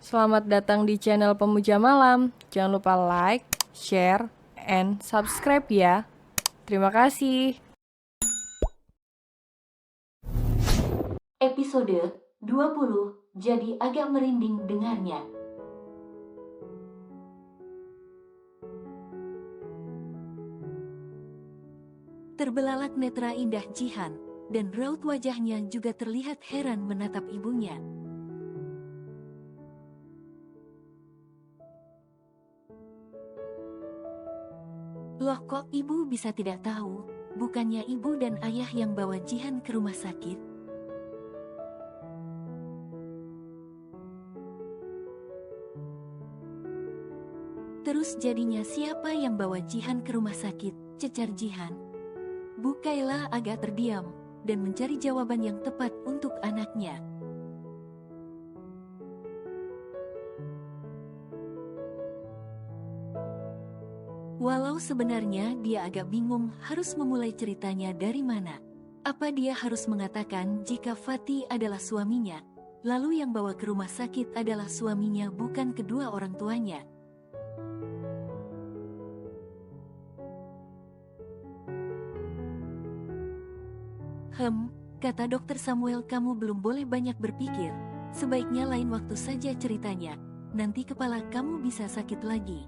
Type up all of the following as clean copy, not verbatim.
Selamat datang di channel Pemuja Malam. Jangan lupa like, share, and subscribe ya. Terima kasih. Episode 20 jadi agak merinding dengarnya. Terbelalak netra indah Jihan, dan raut wajahnya juga terlihat heran menatap ibunya. Loh, kok ibu bisa tidak tahu? Bukannya ibu dan ayah yang bawa Jihan ke rumah sakit? Terus jadinya siapa yang bawa Jihan ke rumah sakit? Cecar Jihan. Bu Kayla agak terdiam dan mencari jawaban yang tepat untuk anaknya. Walau sebenarnya dia agak bingung harus memulai ceritanya dari mana. Apa dia harus mengatakan jika Fatih adalah suaminya, lalu yang bawa ke rumah sakit adalah suaminya bukan kedua orang tuanya? Kata dokter Samuel, kamu belum boleh banyak berpikir. Sebaiknya lain waktu saja ceritanya, nanti kepala kamu bisa sakit lagi.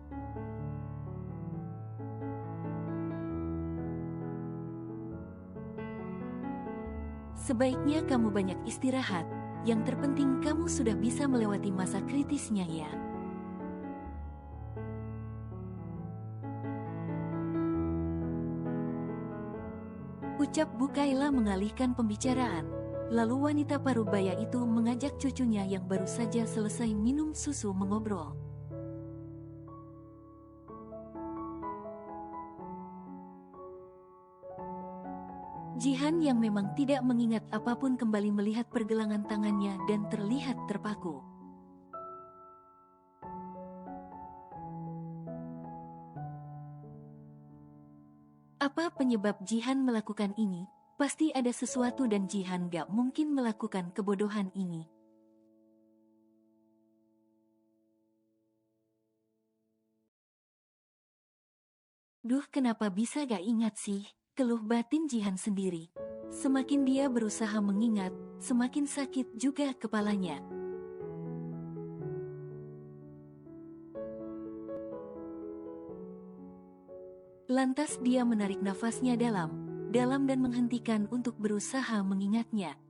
Sebaiknya kamu banyak istirahat. Yang terpenting kamu sudah bisa melewati masa kritisnya ya. Ucap Bu Kayla mengalihkan pembicaraan. Lalu wanita parubaya itu mengajak cucunya yang baru saja selesai minum susu mengobrol. Jihan yang memang tidak mengingat apapun kembali melihat pergelangan tangannya dan terlihat terpaku. Apa penyebab Jihan melakukan ini? Pasti ada sesuatu dan Jihan gak mungkin melakukan kebodohan ini. Duh, kenapa bisa gak ingat sih? Keluh batin Jihan sendiri. Semakin dia berusaha mengingat, semakin sakit juga kepalanya. Lantas dia menarik nafasnya dalam dan menghentikan untuk berusaha mengingatnya.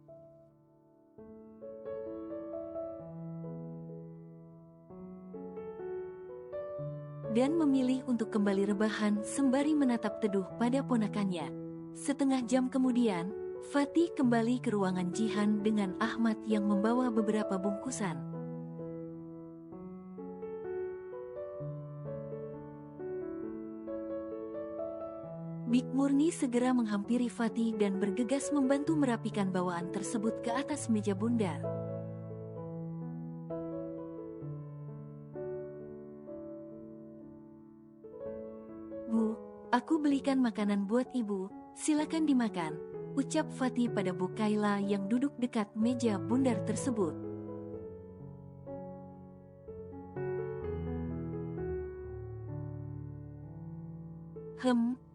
Dan memilih untuk kembali rebahan sembari menatap teduh pada ponakannya. Setengah jam kemudian, Fatih kembali ke ruangan Jihan dengan Ahmad yang membawa beberapa bungkusan. Bik Murni segera menghampiri Fatih dan bergegas membantu merapikan bawaan tersebut ke atas meja bundar. Bu, aku belikan makanan buat ibu, silakan dimakan, ucap Fatih pada Bu Kayla yang duduk dekat meja bundar tersebut.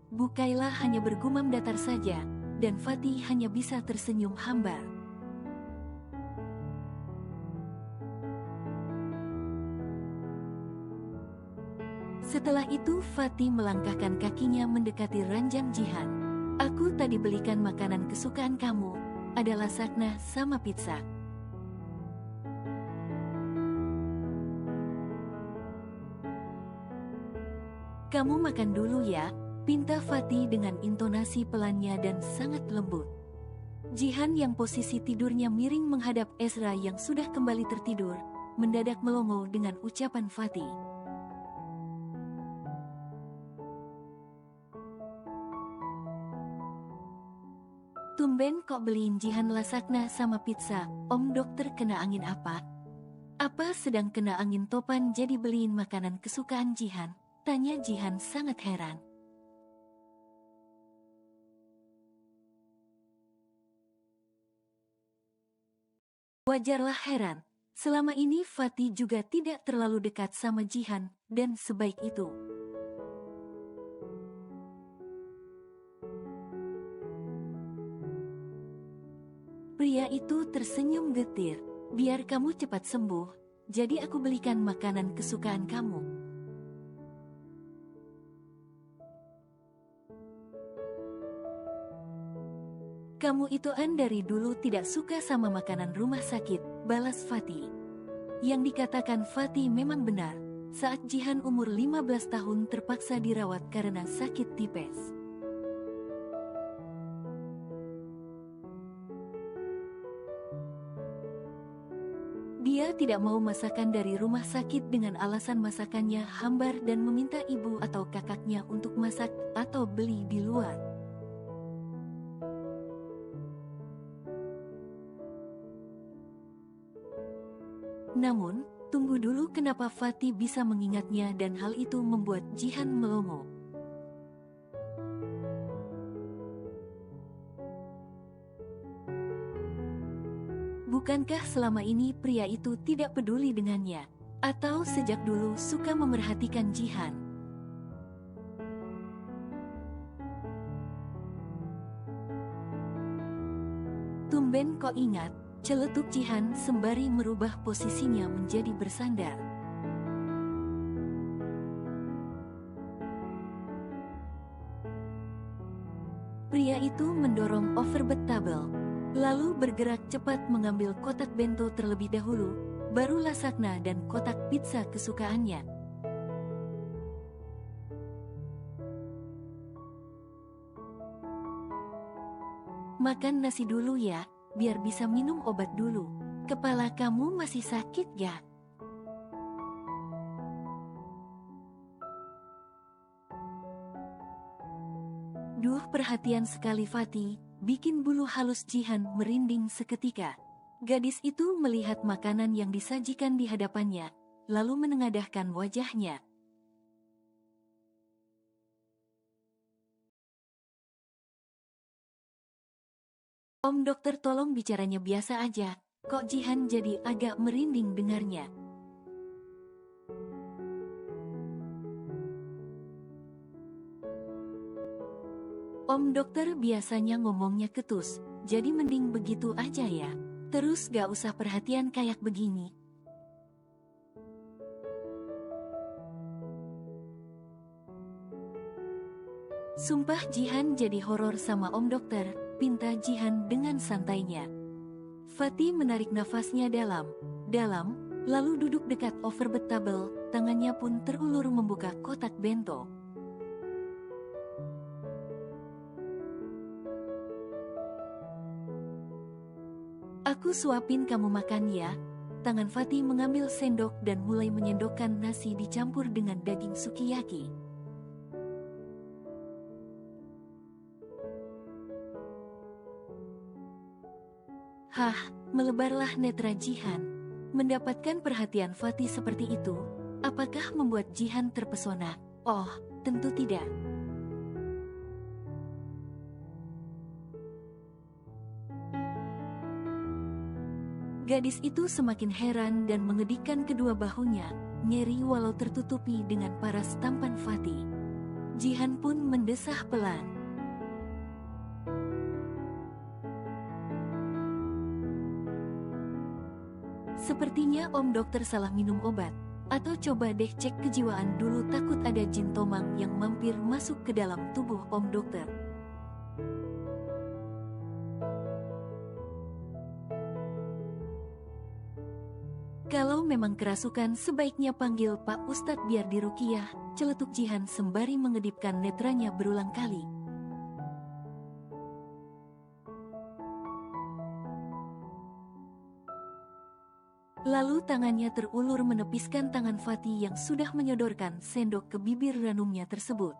Bu Kayla hanya bergumam datar saja, dan Fatih hanya bisa tersenyum hambar. Setelah itu Fatih melangkahkan kakinya mendekati ranjang Jihan. Aku tadi belikan makanan kesukaan kamu, ada lasagna sama pizza. Kamu makan dulu ya, pinta Fatih dengan intonasi pelannya dan sangat lembut. Jihan yang posisi tidurnya miring menghadap Ezra yang sudah kembali tertidur, mendadak melongo dengan ucapan Fatih. Tumben kok beliin Jihan lasagna sama pizza, Om dokter kena angin apa? Apa sedang kena angin topan jadi beliin makanan kesukaan Jihan? Tanya Jihan sangat heran. Wajarlah heran, Selama ini Fatih juga tidak terlalu dekat sama Jihan, dan sebaik itu. Pria itu tersenyum getir. Biar kamu cepat sembuh, jadi aku belikan makanan kesukaan kamu. Kamu itu dari dulu tidak suka sama makanan rumah sakit, balas Fatih. Yang dikatakan Fatih memang benar. Saat Jihan umur 15 tahun terpaksa dirawat karena sakit tipes. Dia tidak mau masakan dari rumah sakit dengan alasan masakannya hambar dan meminta ibu atau kakaknya untuk masak atau beli di luar. Namun, tunggu dulu, kenapa Fatih bisa mengingatnya dan hal itu membuat Jihan melongo. Bukankah selama ini pria itu tidak peduli dengannya? Atau sejak dulu suka memerhatikan Jihan? Tumben kok ingat, celetuk Jihan sembari merubah posisinya menjadi bersandar. Pria itu mendorong overbed tabel, lalu bergerak cepat mengambil kotak bento terlebih dahulu, baru lasagna dan kotak pizza kesukaannya. Makan nasi dulu ya, biar bisa minum obat dulu. Kepala kamu masih sakit gak? Duh, perhatian sekali Fatih, bikin bulu halus Jihan merinding seketika. Gadis itu melihat makanan yang disajikan di hadapannya, lalu menengadahkan wajahnya. Om dokter, tolong bicaranya biasa aja. Kok Jihan jadi agak merinding dengarnya? Om dokter biasanya ngomongnya ketus, jadi mending begitu aja ya. Terus gak usah perhatian kayak begini. Sumpah Jihan jadi horor sama om dokter, pinta Jihan dengan santainya. Fatih menarik nafasnya dalam, lalu duduk dekat overbed tabel, tangannya pun terulur membuka kotak bento. Aku suapin kamu makan ya. Tangan Fatih mengambil sendok dan mulai menyendokkan nasi dicampur dengan daging sukiyaki. Hah, melebarlah netra Jihan. Mendapatkan perhatian Fatih seperti itu, apakah membuat Jihan terpesona? Oh, tentu tidak. Gadis itu semakin heran dan mengedikkan kedua bahunya, nyeri walau tertutupi dengan paras tampan Fatih. Jihan pun mendesah pelan. Sepertinya om dokter salah minum obat. Atau coba deh cek kejiwaan dulu, takut ada jin tomang yang mampir masuk ke dalam tubuh om dokter. Kalau memang kerasukan, sebaiknya panggil Pak Ustadz biar diruqyah, celetuk Jihan sembari mengedipkan netranya berulang kali. Lalu tangannya terulur menepiskan tangan Fatih yang sudah menyodorkan sendok ke bibir ranumnya tersebut.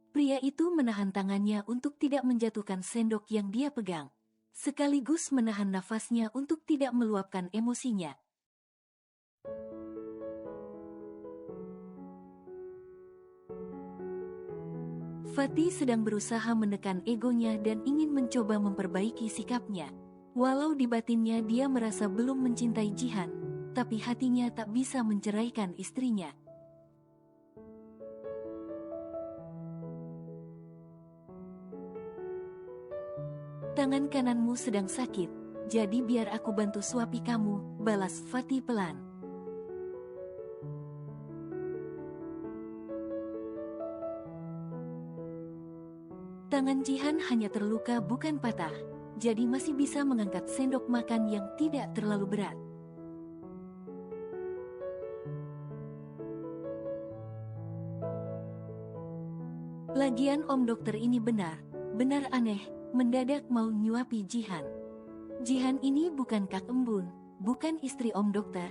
Pria itu menahan tangannya untuk tidak menjatuhkan sendok yang dia pegang, sekaligus menahan nafasnya untuk tidak meluapkan emosinya. Fatih sedang berusaha menekan egonya dan ingin mencoba memperbaiki sikapnya. Walau di batinnya dia merasa belum mencintai Jihan, tapi hatinya tak bisa menceraikan istrinya. Tangan kananmu sedang sakit, jadi biar aku bantu suapi kamu, balas Fatih pelan. Tangan Jihan hanya terluka bukan patah, jadi masih bisa mengangkat sendok makan yang tidak terlalu berat. Lagian om dokter ini benar aneh, mendadak mau nyuapi Jihan. Jihan ini bukan Kak Embun, bukan istri om dokter.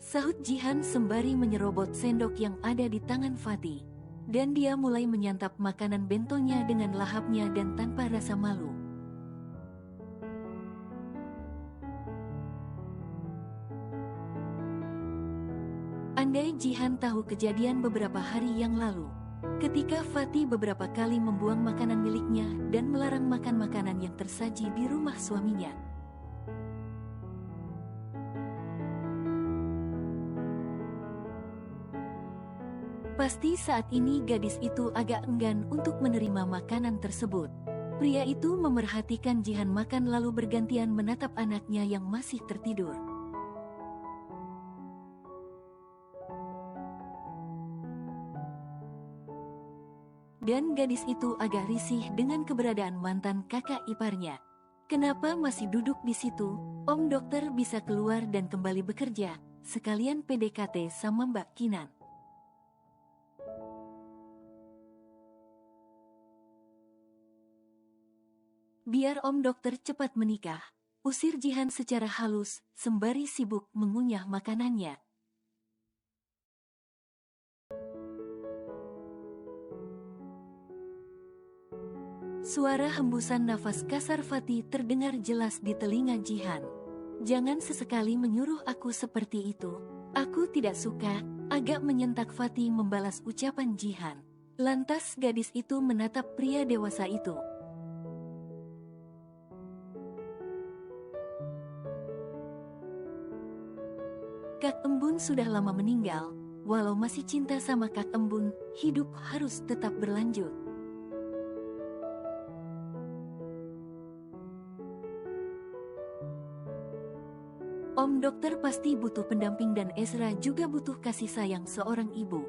Sahut Jihan sembari menyerobot sendok yang ada di tangan Fatih. Dan dia mulai menyantap makanan bentonya dengan lahapnya dan tanpa rasa malu. Andai Jihan tahu kejadian beberapa hari yang lalu, ketika Fatih beberapa kali membuang makanan miliknya dan melarang makan makanan yang tersaji di rumah suaminya. Pasti saat ini gadis itu agak enggan untuk menerima makanan tersebut. Pria itu memerhatikan Jihan makan lalu bergantian menatap anaknya yang masih tertidur. Dan gadis itu agak risih dengan keberadaan mantan kakak iparnya. Kenapa masih duduk di situ? Om dokter bisa keluar dan kembali bekerja, sekalian PDKT sama Mbak Kinan. Biar om dokter cepat menikah, usir Jihan secara halus, sembari sibuk mengunyah makanannya. Suara hembusan nafas kasar Fatih terdengar jelas di telinga Jihan. Jangan sesekali menyuruh aku seperti itu. Aku tidak suka, agak menyentak Fatih membalas ucapan Jihan. Lantas gadis itu menatap pria dewasa itu. Kak Embun sudah lama meninggal, walau masih cinta sama Kak Embun, hidup harus tetap berlanjut. Om dokter pasti butuh pendamping dan Ezra juga butuh kasih sayang seorang ibu.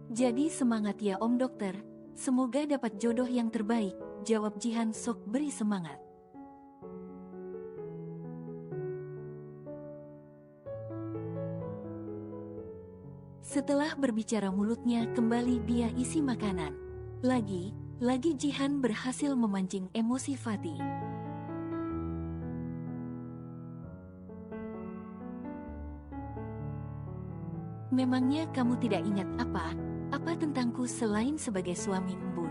Jadi semangat ya om dokter, semoga dapat jodoh yang terbaik, jawab Jihan sok beri semangat. Setelah berbicara mulutnya kembali dia isi makanan. Lagi Jihan berhasil memancing emosi Fatih. Memangnya kamu tidak ingat apa tentangku selain sebagai suami embun?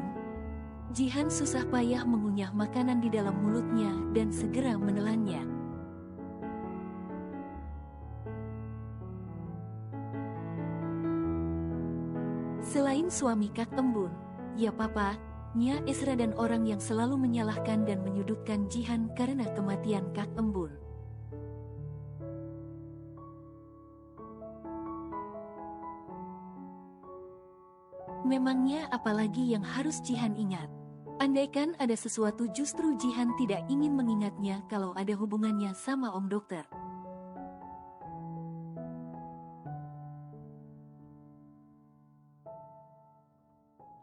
Jihan susah payah mengunyah makanan di dalam mulutnya dan segera menelannya. Selain suami Kak Embun, ya papa, Nya Ezra dan orang yang selalu menyalahkan dan menyudutkan Jihan karena kematian Kak Embun. Memangnya apalagi yang harus Jihan ingat? Andaikan ada sesuatu justru Jihan tidak ingin mengingatnya kalau ada hubungannya sama Om Dokter.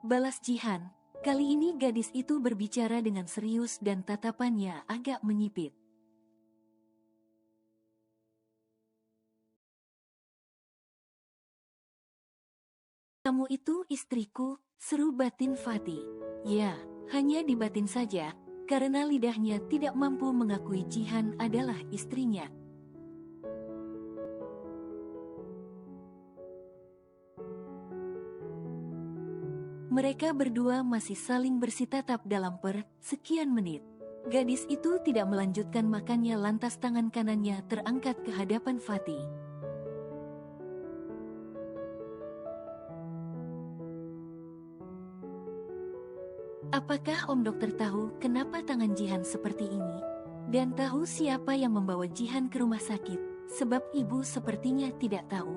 Balas Jihan. Kali ini gadis itu berbicara dengan serius dan tatapannya agak menyipit. Kamu itu istriku, seru batin Fatih. Ya, hanya di batin saja, karena lidahnya tidak mampu mengakui Jihan adalah istrinya. Mereka berdua masih saling bersitatap dalam sekian menit. Gadis itu tidak melanjutkan makannya lantas tangan kanannya terangkat ke hadapan Fatih. Apakah Om Dokter tahu kenapa tangan Jihan seperti ini? Dan tahu siapa yang membawa Jihan ke rumah sakit? Sebab ibu sepertinya tidak tahu.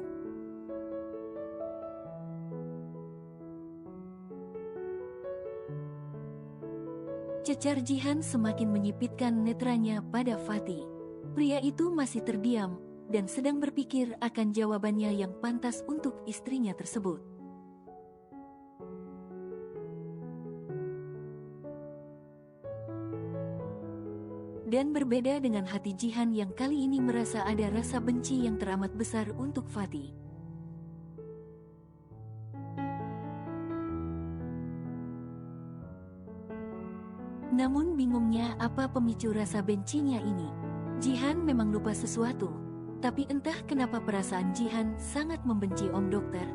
Cecar Jihan semakin menyipitkan netranya pada Fatih. Pria itu masih terdiam dan sedang berpikir akan jawabannya yang pantas untuk istrinya tersebut. Dan berbeda dengan hati Jihan yang kali ini merasa ada rasa benci yang teramat besar untuk Fatih. Namun bingungnya apa pemicu rasa bencinya ini. Jihan memang lupa sesuatu, tapi entah kenapa perasaan Jihan sangat membenci Om Dokter.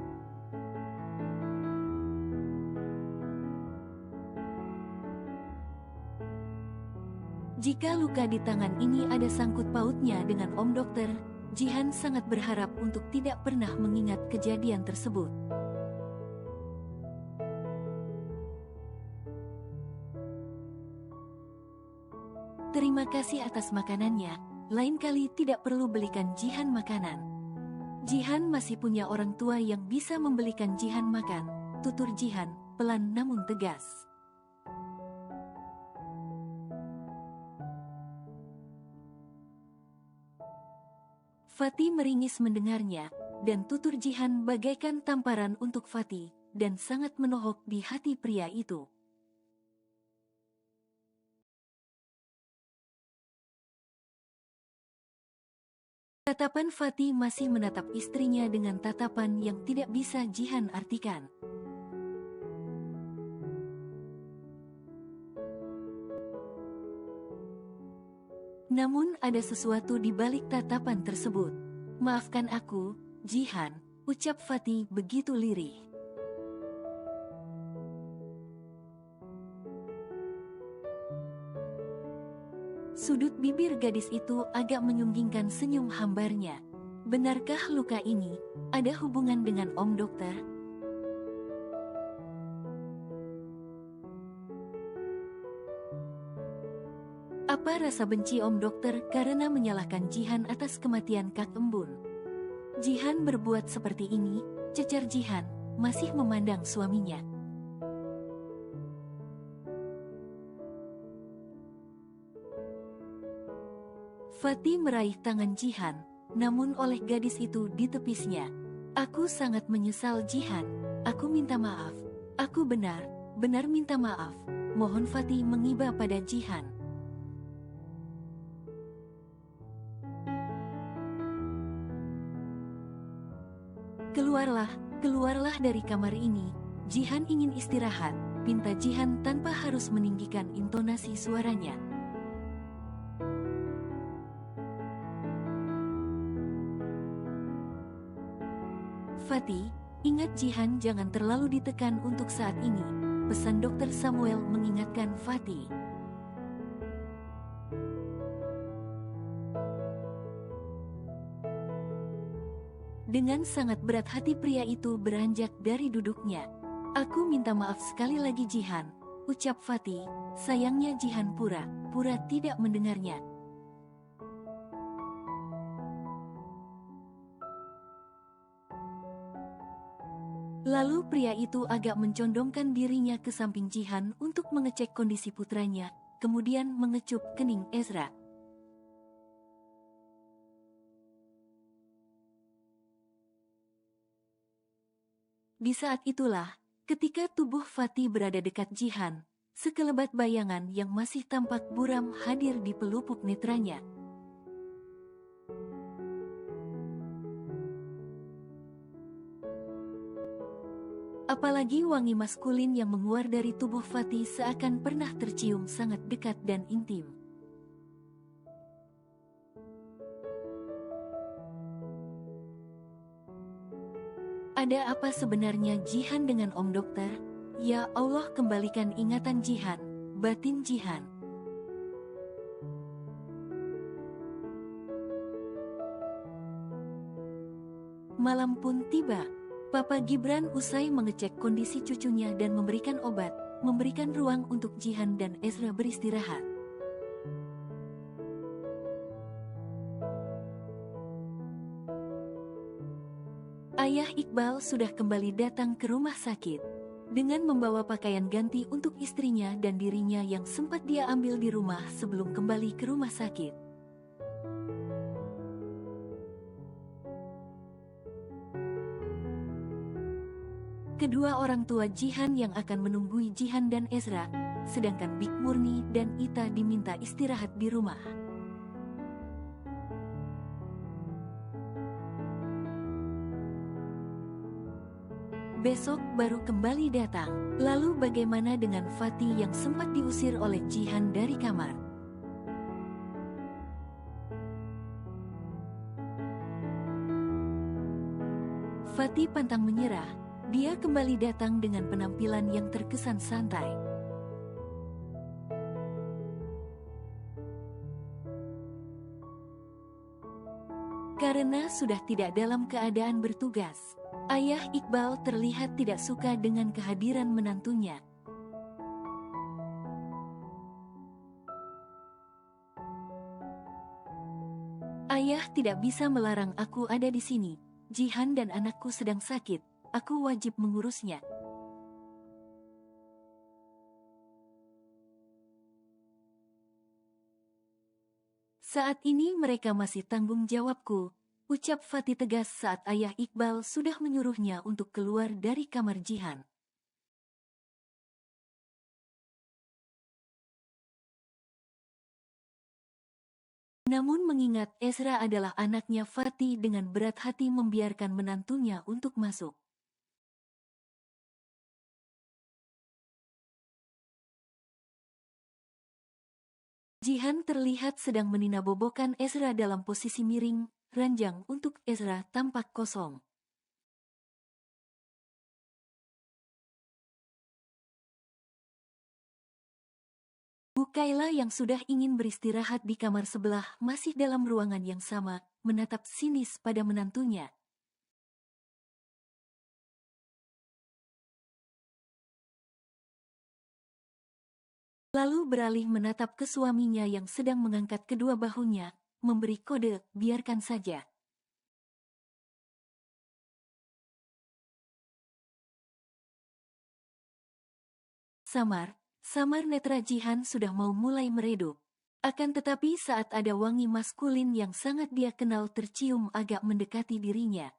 Jika luka di tangan ini ada sangkut pautnya dengan Om Dokter, Jihan sangat berharap untuk tidak pernah mengingat kejadian tersebut. Terima kasih atas makanannya, lain kali tidak perlu belikan Jihan makanan. Jihan masih punya orang tua yang bisa membelikan Jihan makan, tutur Jihan, pelan namun tegas. Fatih meringis mendengarnya, dan tutur Jihan bagaikan tamparan untuk Fatih, dan sangat menohok di hati pria itu. Tatapan Fatih masih menatap istrinya dengan tatapan yang tidak bisa Jihan artikan. Namun ada sesuatu di balik tatapan tersebut. Maafkan aku, Jihan, ucap Fatih begitu lirih. Sudut bibir gadis itu agak menyunggingkan senyum hambarnya. Benarkah luka ini ada hubungan dengan Om Dokter? Apa rasa benci Om Dokter karena menyalahkan Jihan atas kematian Kak Embun? Jihan berbuat seperti ini, cecar Jihan, masih memandang suaminya. Fatih meraih tangan Jihan, namun oleh gadis itu ditepisnya. Aku sangat menyesal Jihan, aku minta maaf. Aku benar minta maaf. Mohon Fatih mengiba pada Jihan. Keluarlah dari kamar ini. Jihan ingin istirahat, pinta Jihan tanpa harus meninggikan intonasi suaranya. Fatih, ingat Jihan jangan terlalu ditekan untuk saat ini, pesan Dokter Samuel mengingatkan Fatih. Dengan sangat berat hati pria itu beranjak dari duduknya. Aku minta maaf sekali lagi Jihan, ucap Fatih. Sayangnya Jihan pura-pura tidak mendengarnya. Lalu pria itu agak mencondongkan dirinya ke samping Jihan untuk mengecek kondisi putranya, kemudian mengecup kening Ezra. Di saat itulah, ketika tubuh Fatih berada dekat Jihan, sekelebat bayangan yang masih tampak buram hadir di pelupuk netranya. Apalagi wangi maskulin yang menguar dari tubuh Fatih seakan pernah tercium sangat dekat dan intim. Ada apa sebenarnya Jihan dengan Om Dokter? Ya Allah, kembalikan ingatan Jihan, batin Jihan. Malam pun tiba. Papa Gibran usai mengecek kondisi cucunya dan memberikan obat, memberikan ruang untuk Jihan dan Ezra beristirahat. Ayah Iqbal sudah kembali datang ke rumah sakit dengan membawa pakaian ganti untuk istrinya dan dirinya yang sempat dia ambil di rumah sebelum kembali ke rumah sakit. Kedua orang tua Jihan yang akan menunggui Jihan dan Ezra, sedangkan Big Murni dan Ita diminta istirahat di rumah. Besok baru kembali datang. Lalu bagaimana dengan Fatih yang sempat diusir oleh Jihan dari kamar? Fatih pantang menyerah. Dia kembali datang dengan penampilan yang terkesan santai. Karena sudah tidak dalam keadaan bertugas, Ayah Iqbal terlihat tidak suka dengan kehadiran menantunya. Ayah tidak bisa melarang aku ada di sini. Jihan dan anakku sedang sakit. Aku wajib mengurusnya. Saat ini mereka masih tanggung jawabku, ucap Fatih tegas saat Ayah Iqbal sudah menyuruhnya untuk keluar dari kamar Jihan. Namun mengingat Ezra adalah anaknya Fatih, dengan berat hati membiarkan menantunya untuk masuk. Jihan terlihat sedang meninabobokan Ezra dalam posisi miring, ranjang untuk Ezra tampak kosong. Bukaila yang sudah ingin beristirahat di kamar sebelah masih dalam ruangan yang sama, menatap sinis pada menantunya. Lalu beralih menatap ke suaminya yang sedang mengangkat kedua bahunya, memberi kode, biarkan saja. Samar netra Jihan sudah mau mulai meredup. Akan tetapi saat ada wangi maskulin yang sangat dia kenal tercium agak mendekati dirinya.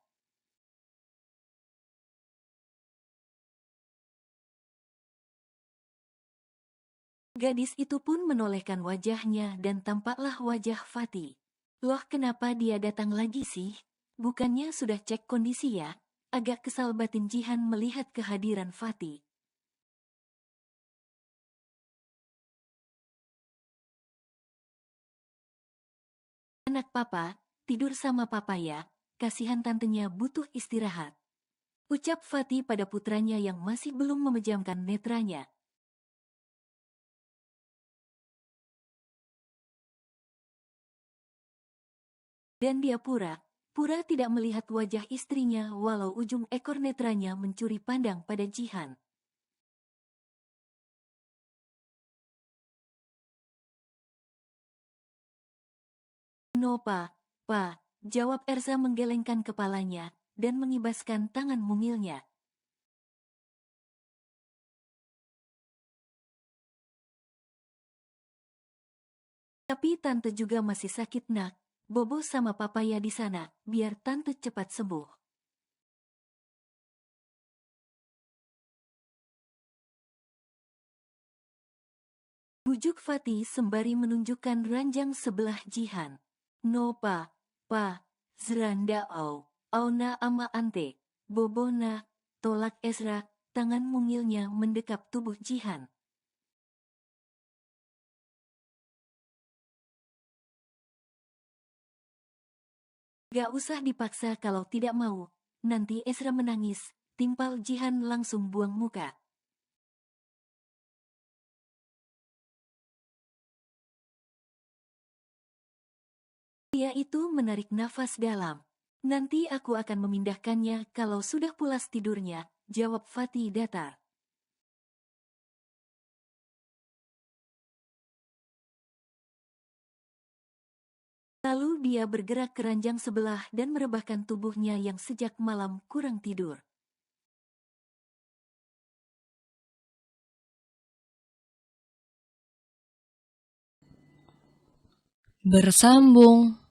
Gadis itu pun menolehkan wajahnya dan tampaklah wajah Fatih. Loh, kenapa dia datang lagi sih? Bukannya sudah cek kondisi ya? Agak kesal batin Jihan melihat kehadiran Fatih. Anak papa, tidur sama papa ya, kasihan tantenya butuh istirahat. Ucap Fatih pada putranya yang masih belum memejamkan netranya. Dan dia pura tidak melihat wajah istrinya walau ujung ekor netranya mencuri pandang pada Jihan. No pa, jawab Erza menggelengkan kepalanya dan mengibaskan tangan mungilnya. Tapi tante juga masih sakit nak, bobo sama papaya di sana, biar tante cepat sembuh. Bujuk Fatih sembari menunjukkan ranjang sebelah Jihan. No pa, zranda au na ama ante, bobo na, tolak Ezra, tangan mungilnya mendekap tubuh Jihan. Gak usah dipaksa kalau tidak mau, nanti Ezra menangis, timpal Jihan langsung buang muka. itu menarik nafas dalam. Nanti aku akan memindahkannya kalau sudah pulas tidurnya, jawab Fatih datar. Lalu dia bergerak ke ranjang sebelah dan merebahkan tubuhnya yang sejak malam kurang tidur. Bersambung.